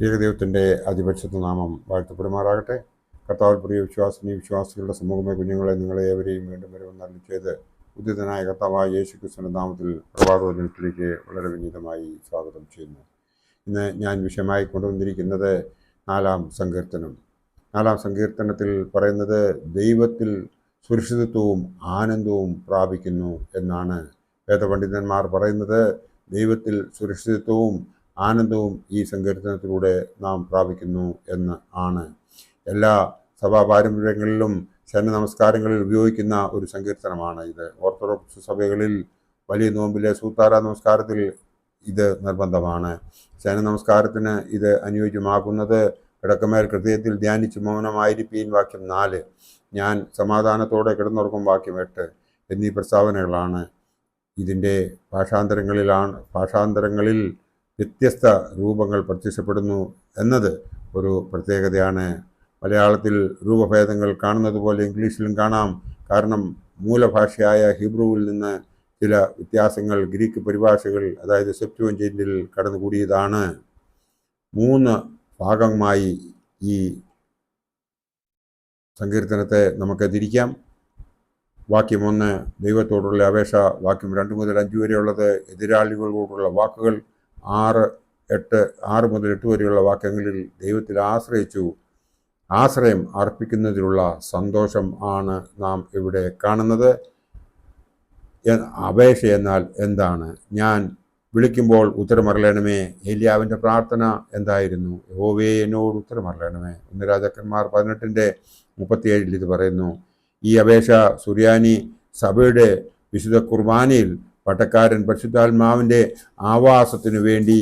ഏകദൈവത്തിൻ്റെ അതിപരിശുദ്ധ നാമം വാഴ്ത്തപ്പെടുമാറാകട്ടെ. കർത്താവിൽ പ്രിയ വിശ്വാസികളുടെ സമൂഹമേ, കുഞ്ഞുങ്ങളെ, നിങ്ങളെ ഏവരെയും വീണ്ടും വരുമെന്ന് അരുളി ചെയ്ത് ഉദ്ധിതനായ കർത്താവായ യേശുക്രിസ്തുവിന്റെ നാമത്തിൽ പ്രഭാതവചനത്തിലേക്ക് വളരെ വിനീതമായി സ്വാഗതം ചെയ്യുന്നു. ഇന്ന് ഞാൻ വിഷയമായി കൊണ്ടുവന്നിരിക്കുന്നത് നാലാം സങ്കീർത്തനത്തിൽ പറയുന്നത് ദൈവത്തിൽ സുരക്ഷിതത്വവും ആനന്ദവും പ്രാപിക്കുന്നു എന്നാണ്. വേദപണ്ഡിതന്മാർ പറയുന്നത് ദൈവത്തിൽ സുരക്ഷിതത്വവും ആനന്ദവും ഈ സങ്കീർത്തനത്തിലൂടെ നാം പ്രാപിക്കുന്നു എന്ന് ആണ്. എല്ലാ സഭാ പാരമ്പര്യങ്ങളിലും ശരണ നമസ്കാരങ്ങളിൽ ഉപയോഗിക്കുന്ന ഒരു സങ്കീർത്തനമാണ് ഇത്. ഓർത്തഡോക്സ് സഭകളിൽ വലിയ നോമ്പിലെ സൂത്താര നമസ്കാരത്തിൽ ഇത് നിർബന്ധമാണ്. ശരണ നമസ്കാരത്തിന് ഇത് അനുയോജ്യമാകുന്നത് കിടക്കമേൽ ഹൃദയത്തിൽ ധ്യാനിച്ച് മൗനമായിരിപ്പീൻ വാക്യം 4, ഞാൻ സമാധാനത്തോടെ കിടന്നുറങ്ങും വാക്യം 8 എന്നീ പ്രസ്താവനകളാണ്. ഇതിൻ്റെ ഭാഷാന്തരങ്ങളിൽ വ്യത്യസ്ത രൂപങ്ങൾ പ്രത്യക്ഷപ്പെടുന്നു എന്നത് ഒരു പ്രത്യേകതയാണ്. മലയാളത്തിൽ രൂപഭേദങ്ങൾ കാണുന്നത് പോലെ ഇംഗ്ലീഷിലും കാണാം. കാരണം മൂലഭാഷയായ ഹീബ്രുവിൽ നിന്ന് ചില വ്യത്യാസങ്ങൾ ഗ്രീക്ക് പരിഭാഷകൾ, അതായത് സെപ്റ്റുവജിന്റിൽ കടന്നുകൂടിയതാണ്. 3 ഭാഗമായി ഈ സങ്കീർത്തനത്തെ നമുക്ക് തിരിക്കാം. വാക്യം 1 ദൈവത്തോടുള്ള അപേക്ഷ, വാക്യം 2 മുതൽ 5 വരെയുള്ളത് എതിരാളികളോടുള്ള വാക്കുകൾ, 6 മുതൽ 8 വരെയുള്ള വാക്യങ്ങളിൽ ദൈവത്തിൽ ആശ്രയം അർപ്പിക്കുന്നതിലുള്ള സന്തോഷം ആണ് നാം ഇവിടെ കാണുന്നത്. അപേക്ഷ എന്നാൽ എന്താണ്? ഞാൻ വിളിക്കുമ്പോൾ ഉത്തരമറിയണമേ. ഏലിയാവിൻ്റെ പ്രാർത്ഥന എന്തായിരുന്നു? യഹോവേ, എന്നോട് ഉത്തരമറിയണമേ. 1 രാജാക്കന്മാർ 18:37 ഇത് പറയുന്നു. ഈ അപേക്ഷ സുറിയാനി സഭയുടെ വിശുദ്ധ കുർബാനയിൽ പട്ടക്കാരൻ പരിശുദ്ധാത്മാവിൻ്റെ ആവാസത്തിനു വേണ്ടി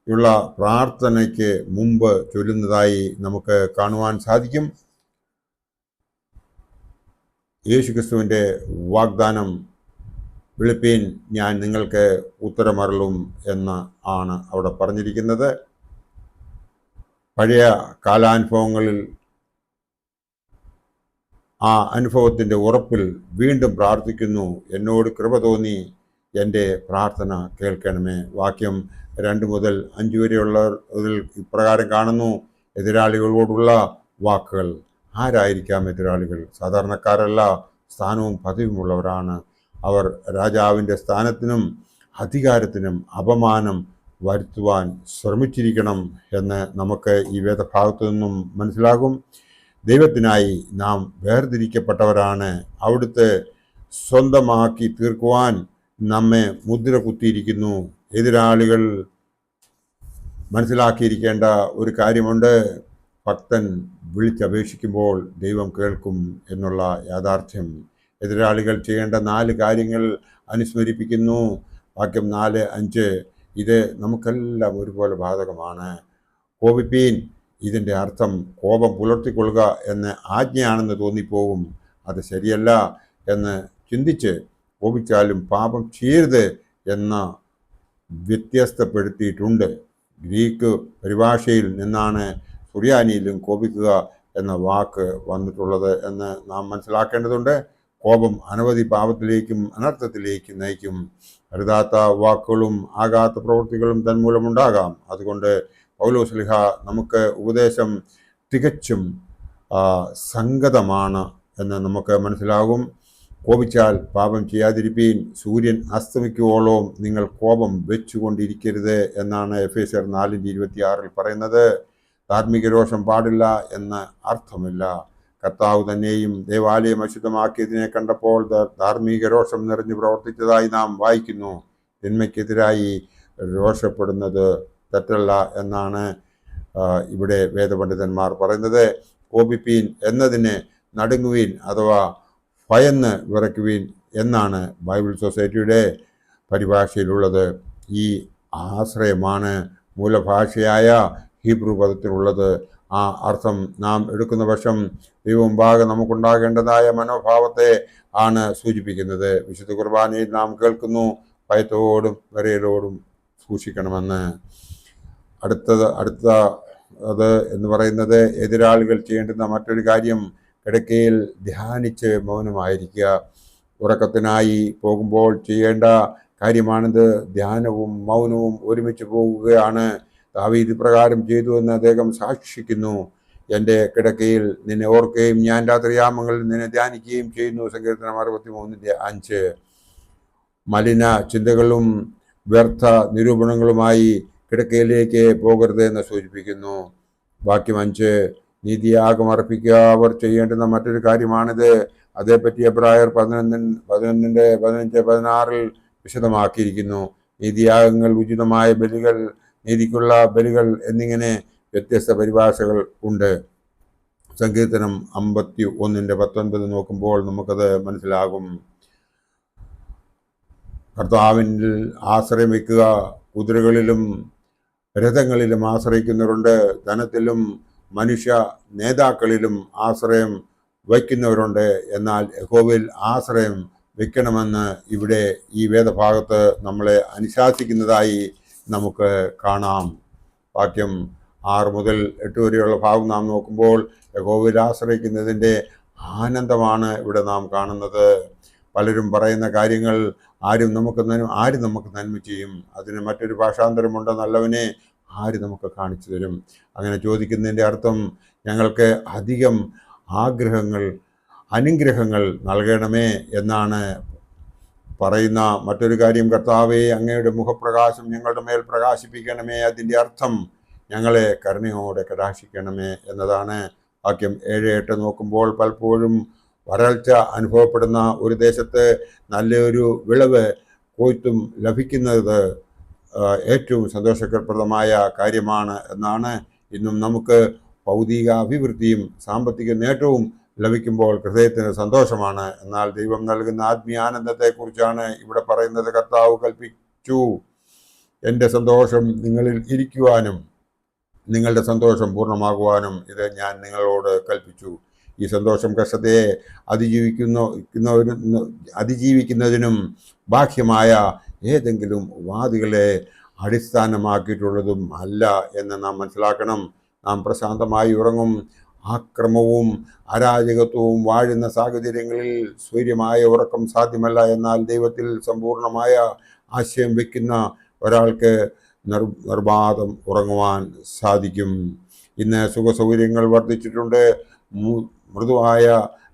ഉള്ള പ്രാർത്ഥനയ്ക്ക് മുമ്പ് ചൊല്ലുന്നതായി നമുക്ക് കാണുവാൻ സാധിക്കും. യേശുക്രിസ്തുവിൻ്റെ വാഗ്ദാനം, വിളിപ്പീൻ, ഞാൻ നിങ്ങൾക്ക് ഉത്തരമരുളും എന്ന് ആണ് അവിടെ പറഞ്ഞിരിക്കുന്നത്. പഴയ കാലാനുഭവങ്ങളിൽ ആ അനുഭവത്തിൻ്റെ ഉറപ്പിൽ വീണ്ടും പ്രാർത്ഥിക്കുന്നു, എന്നോട് കൃപ തോന്നി എൻ്റെ പ്രാർത്ഥന കേൾക്കണമേ. വാക്യം 2 മുതൽ 5 വരെയുള്ളതിൽ ഇപ്രകാരം കാണുന്നു. എതിരാളികളോടുള്ള വാക്കുകൾ. ആരായിരിക്കാം എതിരാളികൾ? സാധാരണക്കാരല്ല, സ്ഥാനവും പദവിയുമുള്ളവരാണ്. അവർ രാജാവിൻ്റെ സ്ഥാനത്തിനും അധികാരത്തിനും അപമാനം വരുത്തുവാൻ ശ്രമിച്ചിരിക്കണം എന്ന് നമുക്ക് ഈ വേദഭാഗത്തു നിന്നും മനസ്സിലാകും. ദൈവത്തിനായി നാം വേർതിരിക്കപ്പെട്ടവരാണ്. അവിടുത്തെ സ്വന്തമാക്കി തീർക്കുവാൻ നമ്മെ മുദ്ര കുത്തിയിരിക്കുന്നു. എതിരാളികൾ മനസ്സിലാക്കിയിരിക്കേണ്ട ഒരു കാര്യമുണ്ട്. ഭക്തൻ വിളിച്ചപേക്ഷിക്കുമ്പോൾ ദൈവം കേൾക്കും എന്നുള്ള യാഥാർത്ഥ്യം. എതിരാളികൾ ചെയ്യേണ്ട 4 കാര്യങ്ങൾ അനുസ്മരിപ്പിക്കുന്നു. വാക്യം 4, 5 ഇത് നമുക്കെല്ലാം ഒരുപോലെ ബാധകമാണ്. കോപിപ്പീൻ, ഇതിൻ്റെ അർത്ഥം കോപം പുലർത്തിക്കൊള്ളുക എന്ന ആജ്ഞയാണെന്ന് തോന്നിപ്പോകും. അത് ശരിയല്ല എന്ന് ചിന്തിച്ച് കോപിച്ചാലും പാപം ചെയ്യരുത് എന്ന വ്യത്യസ്തപ്പെടുത്തിയിട്ടുണ്ട്. ഗ്രീക്ക് പരിഭാഷയിൽ നിന്നാണ് സുറിയാനിയിലും കോപിക്കുക എന്ന വാക്ക് വന്നിട്ടുള്ളത് എന്ന് നാം മനസ്സിലാക്കേണ്ടതുണ്ട്. കോപം അനവധി പാപത്തിലേക്കും അനർത്ഥത്തിലേക്കും നയിക്കും. അരുതാത്ത വാക്കുകളും ആകാത്ത പ്രവൃത്തികളും തന്മൂലമുണ്ടാകാം. അതുകൊണ്ട് പൗലോസ്ലീഹ നമുക്ക് ഉപദേശം തികച്ചും സംഗതമാണ് എന്ന് നമുക്ക് മനസ്സിലാകും. കോപിച്ചാൽ പാപം ചെയ്യാതിരിപ്പീൻ, സൂര്യൻ അസ്തമിക്കുവോളം നിങ്ങൾ കോപം വെച്ചുകൊണ്ടിരിക്കരുത് എന്നാണ് എഫേസ്യർ 4:26 പറയുന്നത്. ധാർമ്മിക രോഷം പാടില്ല എന്ന് അർത്ഥമില്ല. കർത്താവ് തന്നെയും ദേവാലയം അശുദ്ധമാക്കിയതിനെ കണ്ടപ്പോൾ ധാർമ്മിക രോഷം നിറഞ്ഞു പ്രവർത്തിച്ചതായി നാം വായിക്കുന്നു. തിന്മയ്ക്കെതിരായി രോഷപ്പെടുന്നത് തെറ്റല്ല എന്നാണ് ഇവിടെ വേദപണ്ഡിതന്മാർ പറയുന്നത്. കോപിപ്പീൻ എന്നതിന് നടുങ്ങുവീൻ അഥവാ ഭയന്ന് വിറയ്ക്കുവീൻ എന്നാണ് ബൈബിൾ സൊസൈറ്റിയുടെ പരിഭാഷയിലുള്ളത്. ഈ ആശ്രയമാണ് മൂലഭാഷയായ ഹീബ്രു പദത്തിലുള്ളത്. ആ അർത്ഥം നാം എടുക്കുന്ന പക്ഷം ദൈവമുമ്പാകെ നമുക്കുണ്ടാകേണ്ടതായ മനോഭാവത്തെ ആണ് സൂചിപ്പിക്കുന്നത്. വിശുദ്ധ കുർബാനയിൽ നാം കേൾക്കുന്നു, ഭയത്തോടും വിറയലോടും സൂക്ഷിക്കണമെന്ന്. അടുത്ത എന്ന് പറയുന്നത് എതിരാളികൾ ചെയ്യേണ്ടുന്ന മറ്റൊരു കാര്യം കിടക്കയിൽ ധ്യാനിച്ച് മൗനമായിരിക്കുക. ഉറക്കത്തിനായി പോകുമ്പോൾ ചെയ്യേണ്ട കാര്യമാണിത്. ധ്യാനവും മൗനവും ഒരുമിച്ച് പോകുകയാണ്. ദാവീദ് ഇപ്രകാരം ചെയ്തു എന്ന് അദ്ദേഹം സാക്ഷിക്കുന്നു. എൻ്റെ കിടക്കയിൽ നിന്നെ ഓർക്കുകയും ഞാൻ രാത്രിയാമങ്ങളിൽ നിന്നെ ധ്യാനിക്കുകയും ചെയ്യുന്നു. സങ്കീർത്തനം 63:5. മലിന ചിന്തകളും വ്യർത്ഥ നിരൂപണങ്ങളുമായി കിടക്കയിലേക്ക് പോകരുത് എന്ന് സൂചിപ്പിക്കുന്നു. വാക്യം 5, നീതിയാഗം അർപ്പിക്കുക അവർ ചെയ്യേണ്ടുന്ന മറ്റൊരു കാര്യമാണിത്. അതേപ്പറ്റി എബ്രായർ 11:15-16 വിശദമാക്കിയിരിക്കുന്നു. നീതിയാഗങ്ങൾ, ഉചിതമായ ബലികൾ, നീതിക്കുള്ള ബലികൾ എന്നിങ്ങനെ വ്യത്യസ്ത പരിഭാഷകൾ ഉണ്ട്. സങ്കീർത്തനം 51:19 നോക്കുമ്പോൾ നമുക്കത് മനസ്സിലാകും. കർത്താവിൽ ആശ്രയം വയ്ക്കുക. കുതിരകളിലും രഥങ്ങളിലും ആശ്രയിക്കുന്നവരുണ്ട്. ധനത്തിലും മനുഷ്യ നേതാക്കളിലും ആശ്രയം വയ്ക്കുന്നവരുണ്ട്. എന്നാൽ യഹോവയിൽ ആശ്രയം വയ്ക്കണമെന്ന് ഇവിടെ ഈ വേദഭാഗത്ത് നമ്മളെ അനുശാസിക്കുന്നതായി നമുക്ക് കാണാം. വാക്യം 6-8 വരെയുള്ള ഭാഗം നാം നോക്കുമ്പോൾ യഹോവയിൽ ആശ്രയിക്കുന്നതിൻ്റെ ആനന്ദമാണ് ഇവിടെ നാം കാണുന്നത്. പലരും പറയുന്ന കാര്യങ്ങൾ ആര് നമുക്ക് നന്മ ചെയ്യും? അതിന് മറ്റൊരു ഭാഷാന്തരമുണ്ട്, നല്ലവനെ ആര് നമുക്ക് കാണിച്ചു തരും? അങ്ങനെ ചോദിക്കുന്നതിൻ്റെ അർത്ഥം ഞങ്ങൾക്ക് അധികം അനുഗ്രഹങ്ങൾ നൽകണമേ എന്നാണ് പറയുന്ന മറ്റൊരു കാര്യം. കർത്താവേ, അങ്ങയുടെ മുഖപ്രകാശം ഞങ്ങളുടെ മേൽ പ്രകാശിപ്പിക്കണമേ. അതിൻ്റെ അർത്ഥം ഞങ്ങളെ കരുണയോടെ കടാക്ഷിക്കണമേ എന്നതാണ്. വാക്യം 7-8 നോക്കുമ്പോൾ പലപ്പോഴും വരൾച്ച അനുഭവപ്പെടുന്ന ഒരു ദേശത്ത് നല്ലൊരു വിളവ് കൊയ്ത്തും ലഭിക്കുന്നത് ഏറ്റവും സന്തോഷപ്രദമായ കാര്യമാണ് എന്നാണ്. ഇന്നും നമുക്ക് ഭൗതിക അഭിവൃദ്ധിയും സാമ്പത്തിക നേട്ടവും ലഭിക്കുമ്പോൾ ഹൃദയത്തിന് സന്തോഷമാണ്. എന്നാൽ ദൈവം നൽകുന്ന ആത്മീയ ആനന്ദത്തെക്കുറിച്ചാണ് ഇവിടെ പറയുന്നത്. കർത്താവ് കൽപ്പിച്ചു, എൻ്റെ സന്തോഷം നിങ്ങളിൽ ഇരിക്കുവാനും നിങ്ങളുടെ സന്തോഷം പൂർണ്ണമാകുവാനും ഇത് ഞാൻ നിങ്ങളോട് കൽപ്പിച്ചു. ഈ സന്തോഷം കഷ്ടത്തെ അതിജീവിക്കുന്നതിനും ബാഹ്യമായ ഏതെങ്കിലും വാദികളെ അടിസ്ഥാനമാക്കിയിട്ടുള്ളതും അല്ല എന്ന് നാം മനസ്സിലാക്കണം. നാം പ്രശാന്തമായി ഉറങ്ങും. ആക്രമവും അരാജകത്വവും വാഴുന്ന സാഹചര്യങ്ങളിൽ സ്വൈര്യമായ ഉറക്കം സാധ്യമല്ല. എന്നാൽ ദൈവത്തിൽ സമ്പൂർണമായ ആശയം വയ്ക്കുന്ന ഒരാൾക്ക് നിർബാധം ഉറങ്ങുവാൻ സാധിക്കും. ഇന്ന് സുഖസൗകര്യങ്ങൾ വർദ്ധിച്ചിട്ടുണ്ട്, മൃദുവായ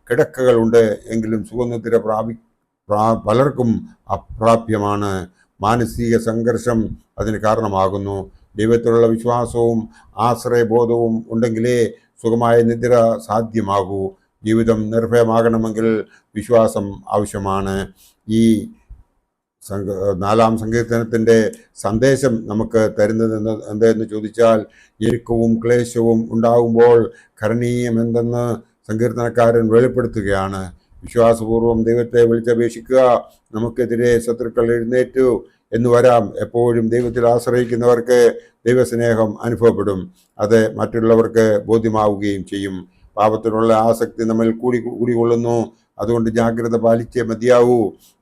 കിടക്കകളുണ്ട്. എങ്കിലും സുഖനിദ്ര പലർക്കും അപ്രാപ്യമാണ്. മാനസിക സംഘർഷം അതിന് കാരണമാകുന്നു. ദൈവത്തിലുള്ള വിശ്വാസവും ആശ്രയബോധവും ഉണ്ടെങ്കിലേ സുഖമായ നിദ്ര സാധ്യമാകൂ. ജീവിതം നിർഭയമാകണമെങ്കിൽ വിശ്വാസം ആവശ്യമാണ്. ഈ 4-ാം സങ്കീർത്തനത്തിൻ്റെ സന്ദേശം നമുക്ക് തരുന്നത് എന്തെന്ന് ചോദിച്ചാൽ, ഞെരുക്കവും ക്ലേശവും ഉണ്ടാകുമ്പോൾ കരണീയമെന്തെന്ന് സങ്കീർത്തനക്കാരൻ വെളിപ്പെടുത്തുകയാണ്. വിശ്വാസപൂർവ്വം ദൈവത്തെ വിളിച്ചപേക്ഷിക്കുക. നമുക്കെതിരെ ശത്രുക്കൾ എഴുന്നേറ്റു എന്ന് വരാം. എപ്പോഴും ദൈവത്തിൽ ആശ്രയിക്കുന്നവർക്ക് ദൈവസ്നേഹം അനുഭവപ്പെടും. അത് മറ്റുള്ളവർക്ക് ബോധ്യമാവുകയും ചെയ്യും. പാപത്തിനുള്ള ആസക്തി നമ്മിൽ കൂടിക്കൊള്ളുന്നു. അതുകൊണ്ട് ജാഗ്രത പാലിച്ചേ മതിയാവൂ.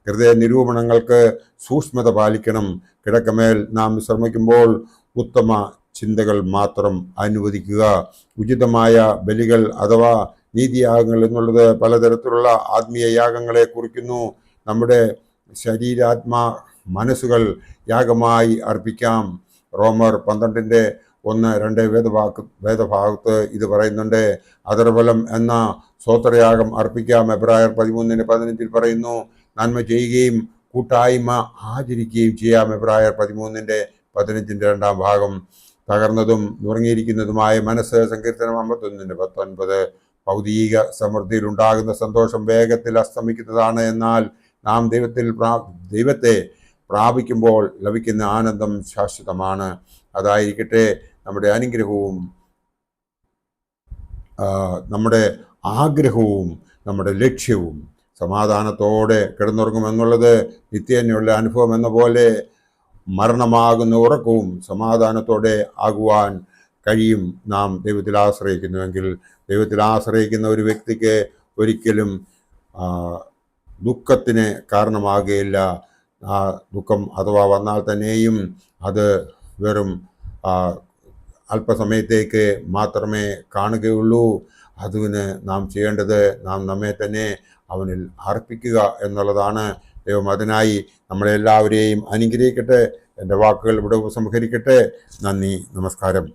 ഹൃദയ നിരൂപണങ്ങൾക്ക് സൂക്ഷ്മത പാലിക്കണം. കിടക്കമേൽ നാം വിശ്രമിക്കുമ്പോൾ ഉത്തമ ചിന്തകൾ മാത്രം അനുവദിക്കുക. ഉചിതമായ ബലികൾ അഥവാ നീതിയാഗങ്ങൾ എന്നുള്ളത് പലതരത്തിലുള്ള ആത്മീയ യാഗങ്ങളെ കുറിക്കുന്നു. നമ്മുടെ ശരീരാത്മാ മനസ്സുകൾ യാഗമായി അർപ്പിക്കാം. റോമർ 12:1-2 വേദഭാഗത്ത് ഇത് പറയുന്നുണ്ട്. അധർഫലം എന്ന സ്വോത്രയാഗം അർപ്പിക്കാം. എബ്രായർ 13:15 പറയുന്നു. നന്മ ചെയ്യുകയും കൂട്ടായ്മ ആചരിക്കുകയും ചെയ്യാം. എബ്രായർ 13:15 ഭാഗം. തകർന്നതും നുറങ്ങിയിരിക്കുന്നതുമായ മനസ്സ്. സങ്കീർത്തനം 51:19. ഭൗതിക സമൃദ്ധിയിൽ ഉണ്ടാകുന്ന സന്തോഷം വേഗത്തിൽ അസ്തമിക്കുന്നതാണ്. എന്നാൽ നാം ദൈവത്തെ പ്രാപിക്കുമ്പോൾ ലഭിക്കുന്ന ആനന്ദം ശാശ്വതമാണ്. അതായിരിക്കട്ടെ നമ്മുടെ അനുഗ്രഹവും നമ്മുടെ ആഗ്രഹവും നമ്മുടെ ലക്ഷ്യവും. സമാധാനത്തോടെ കിടന്നുറങ്ങുമെന്നുള്ളത് നിത്യേനയുള്ള അനുഭവം എന്ന പോലെ മരണമാകുന്ന ഉറക്കവും സമാധാനത്തോടെ ആകുവാൻ കഴിയും നാം ദൈവത്തിൽ ആശ്രയിക്കുന്നുവെങ്കിൽ. ദൈവത്തിൽ ആശ്രയിക്കുന്ന ഒരു വ്യക്തിക്ക് ഒരിക്കലും ദുഃഖത്തിന് കാരണമാകുകയില്ല. ആ ദുഃഖം അഥവാ വന്നാൽ തന്നെയും അത് വെറും അല്പസമയത്തേക്ക് മാത്രമേ കാണുകയുള്ളൂ. അതിന് നാം ചെയ്യേണ്ടത് നാം നമ്മെ തന്നെ അവനിൽ അർപ്പിക്കുക എന്നുള്ളതാണ്. ദൈവം അതിനായി നമ്മളെല്ലാവരെയും അനുഗ്രഹിക്കട്ടെ. എൻ്റെ വാക്കുകൾ ഇവിടെ ഉപസംഹരിക്കട്ടെ. നന്ദി, നമസ്കാരം.